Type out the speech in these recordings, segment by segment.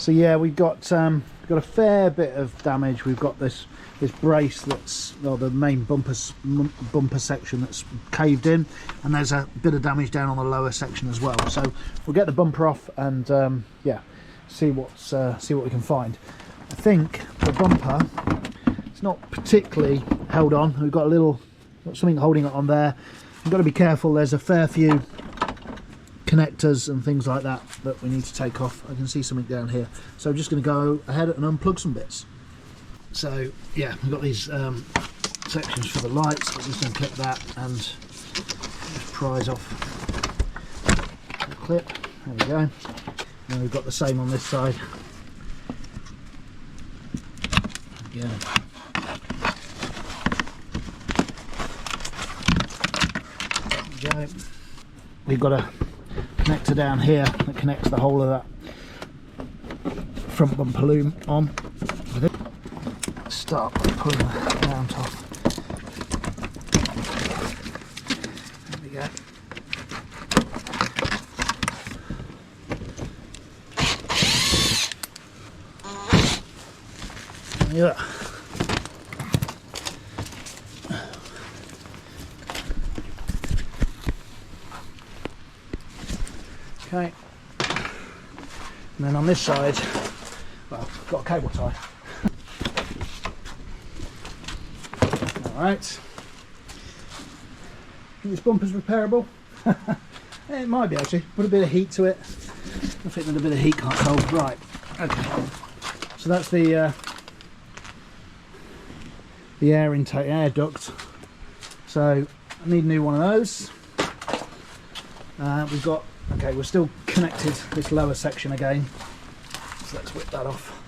So yeah, we've got a fair bit of damage. We've got this brace that's, well, the main bumper section that's caved in, and there's a bit of damage down on the lower section as well. So we'll get the bumper off and yeah, see what we can find. I think the bumper, it's not particularly held on. We've got something holding it on there. You've got to be careful. There's a fair few connectors and things like that we need to take off. I can see something down here, so I'm just going to go ahead and unplug some bits. So yeah, we've got these sections for the lights. I'm just going to clip that and just prise off the clip. There we go. And we've got the same on this side. Yeah. There we go. We've got a connector down here that connects the whole of that front bumper loom on. Start pulling the mount off. There we go. Yeah. Okay, and then on this side, well, I've got a cable tie. Alright, this bumper's repairable. It might be actually, put a bit of heat to it. I think that a bit of heat can't hold. Right, okay, so that's the air intake, air duct. So I need a new one of those. We've got, okay, we're still connected this lower section again, so let's whip that off.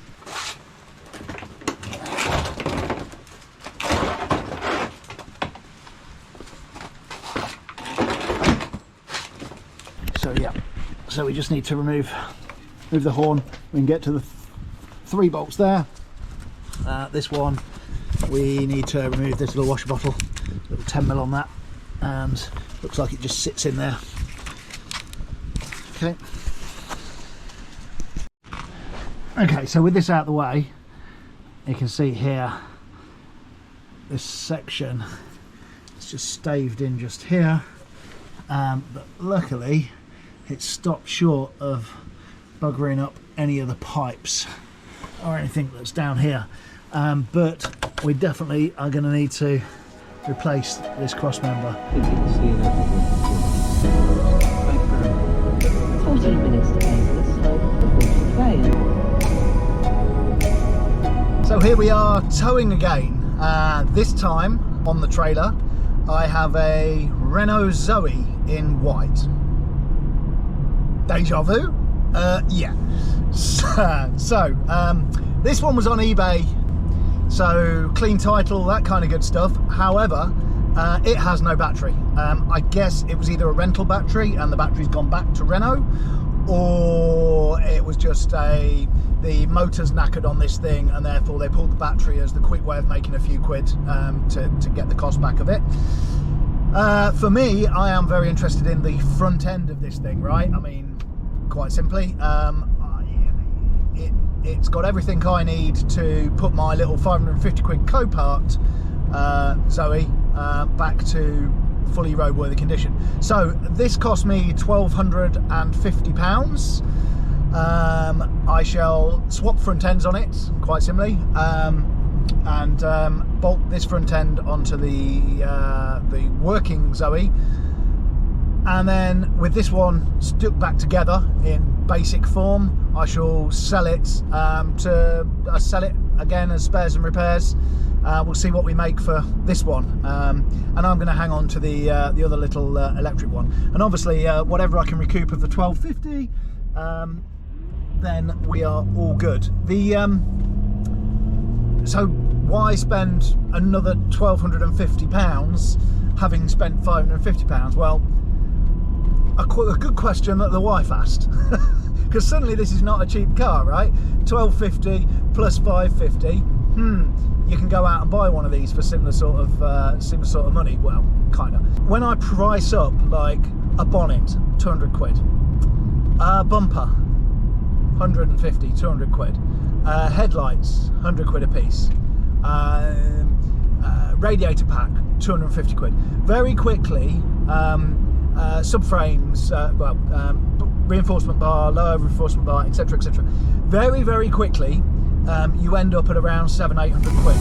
So yeah, so we just need to remove the horn. We can get to the 3 bolts there. This one, we need to remove this little washer bottle, little 10mm on that, and looks like it just sits in there. Okay. Okay, so with this out of the way, you can see here, this section is just staved in just here, but luckily it stopped short of buggering up any of the pipes or anything that's down here. But we definitely are going to need to replace this cross member. 14 minutes to this time train. So here we are towing again. This time on the trailer I have a Renault ZOE in white. Deja vu? Yeah. So this one was on eBay, so clean title, that kind of good stuff. However, it has no battery. I guess it was either a rental battery and the battery's gone back to Renault, or it was just the motor's knackered on this thing and therefore they pulled the battery as the quick way of making a few quid to get the cost back of it. For me, I am very interested in the front end of this thing, right? I mean, quite simply, it's got everything I need to put my little 550 quid Copart ZOE back to fully roadworthy condition. So this cost me £1,250. I shall swap front ends on it, quite simply, and bolt this front end onto the working ZOE, and then with this one stuck back together in basic form, I shall sell it sell it again as spares and repairs. We'll see what we make for this one, and I'm going to hang on to the other little electric one, and obviously whatever I can recoup of the 1250, then we are all good. So why spend another £1,250 having spent £550? Well, a good question that the wife asked, because suddenly this is not a cheap car, right? 1250 plus 550. You can go out and buy one of these for similar sort of money. Well, kind of. When I price up like a bonnet, 200 quid, a bumper, 150, 200 quid. Headlights, 100 quid a piece. Radiator pack, 250 quid. Very quickly, subframes, reinforcement bar, lower reinforcement bar, etc, etc. Very, very quickly, you end up at around 700-800 quid.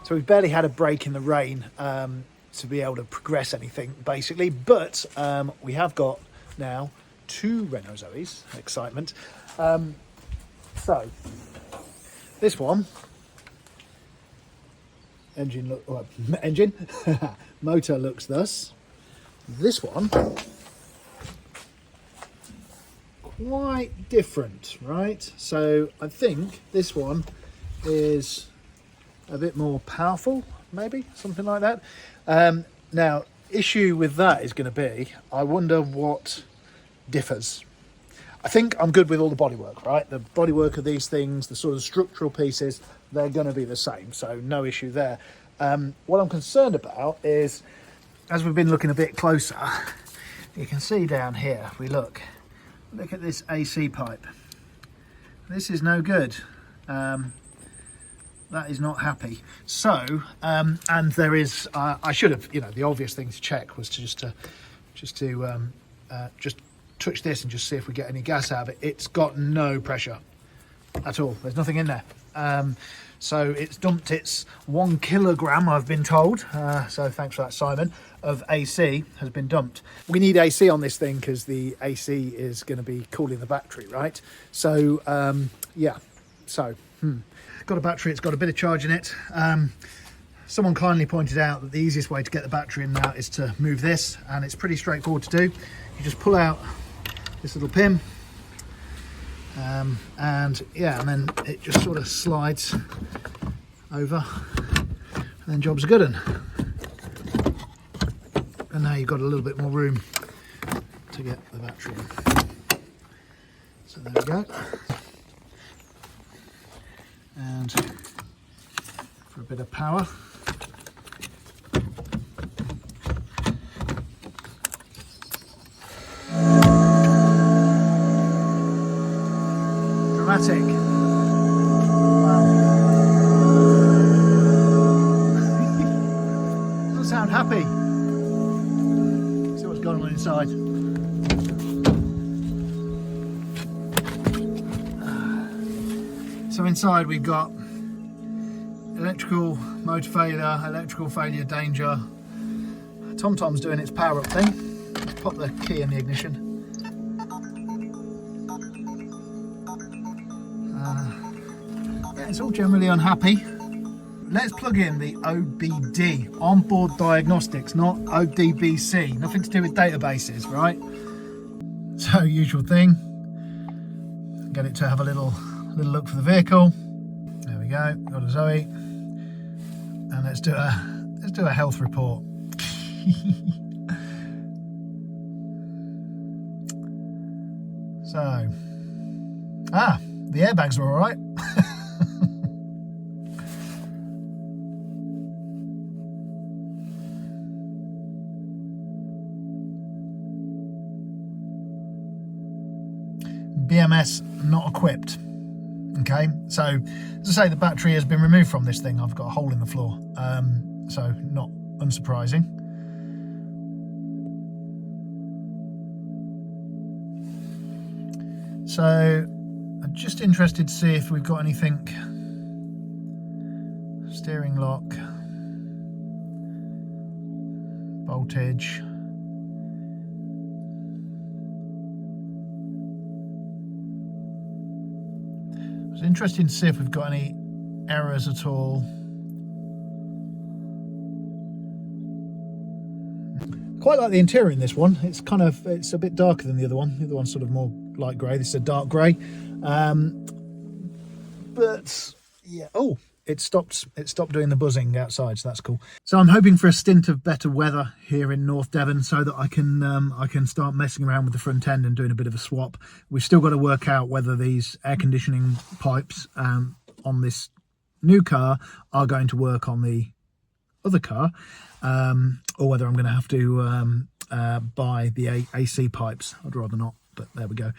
So we've barely had a break in the rain to be able to progress anything, basically. But we have got now 2 Renault ZOEs. Excitement. So this one, motor looks thus. This one, quite different, right? So I think this one is a bit more powerful, maybe something like that. Now, issue with that is going to be, I wonder what differs. I think I'm good with all the bodywork, right? The bodywork of these things, the sort of structural pieces, they're going to be the same, so no issue there. What I'm concerned about is, as we've been looking a bit closer, you can see down here, if we look at this AC pipe. This is no good. That is not happy. So, and there is, I should have, the obvious thing to check was to just touch this and just see if we get any gas out of it. It's got no pressure at all. There's nothing in there. So it's dumped its 1 kilogram, I've been told. So thanks for that, Simon, of AC has been dumped. We need AC on this thing because the AC is going to be cooling the battery, right? So, yeah, so, got a battery, it's got a bit of charge in it. Someone kindly pointed out that the easiest way to get the battery in now is to move this, and it's pretty straightforward to do. You just pull out this little pin, and then it just sort of slides over, and then job's a good one. And now you've got a little bit more room to get the battery in. So there we go. And for a bit of power, dramatic. Wow. Doesn't sound happy. See what's going on inside. So inside we've got electrical motor failure, electrical failure danger. TomTom's doing its power up thing. Let's pop the key in the ignition. Yeah, it's all generally unhappy. Let's plug in the OBD, onboard diagnostics, not ODBC. Nothing to do with databases, right? So usual thing. Get it to have a little look for the vehicle. There we go, got a Zoe, and let's do a health report. So, the airbags are all right. BMS not equipped. Okay, so as I say, the battery has been removed from this thing. I've got a hole in the floor, so not unsurprising. So I'm just interested to see if we've got anything. Steering lock, voltage. It's interesting to see if we've got any errors at all. Quite like the interior in this one. It's a bit darker than the other one. The other one's sort of more light grey. This is a dark grey. But yeah, it stopped doing the buzzing outside, so that's cool. So I'm hoping for a stint of better weather here in North Devon so that I can start messing around with the front end and doing a bit of a swap. We've still got to work out whether these air conditioning pipes on this new car are going to work on the other car, or whether I'm going to have to buy the AC pipes. I'd rather not, but there we go.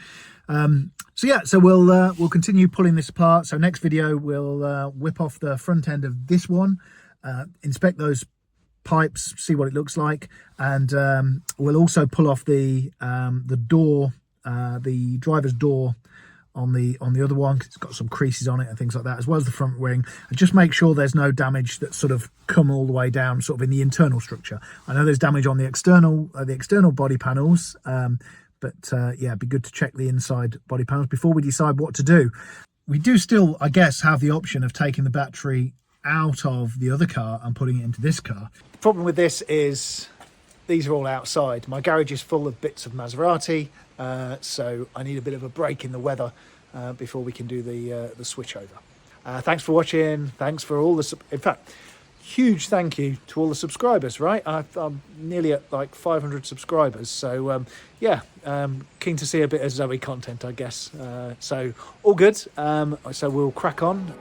So yeah, so we'll continue pulling this apart. So next video we'll whip off the front end of this one, inspect those pipes, see what it looks like, and we'll also pull off the door, the driver's door on the other one, 'cause it's got some creases on it and things like that, as well as the front wing, and just make sure there's no damage that's sort of come all the way down sort of in the internal structure. I know there's damage on the external body panels, but yeah, it'd be good to check the inside body panels before we decide what to do. We do still, I guess, have the option of taking the battery out of the other car and putting it into this car. The problem with this is these are all outside. My garage is full of bits of Maserati, so I need a bit of a break in the weather before we can do the switch over. Thanks for watching. Thanks for all the... In fact, huge thank you to all the subscribers, right? I'm nearly at like 500 subscribers, so yeah, keen to see a bit of Zoe content, I guess. So all good. So we'll crack on.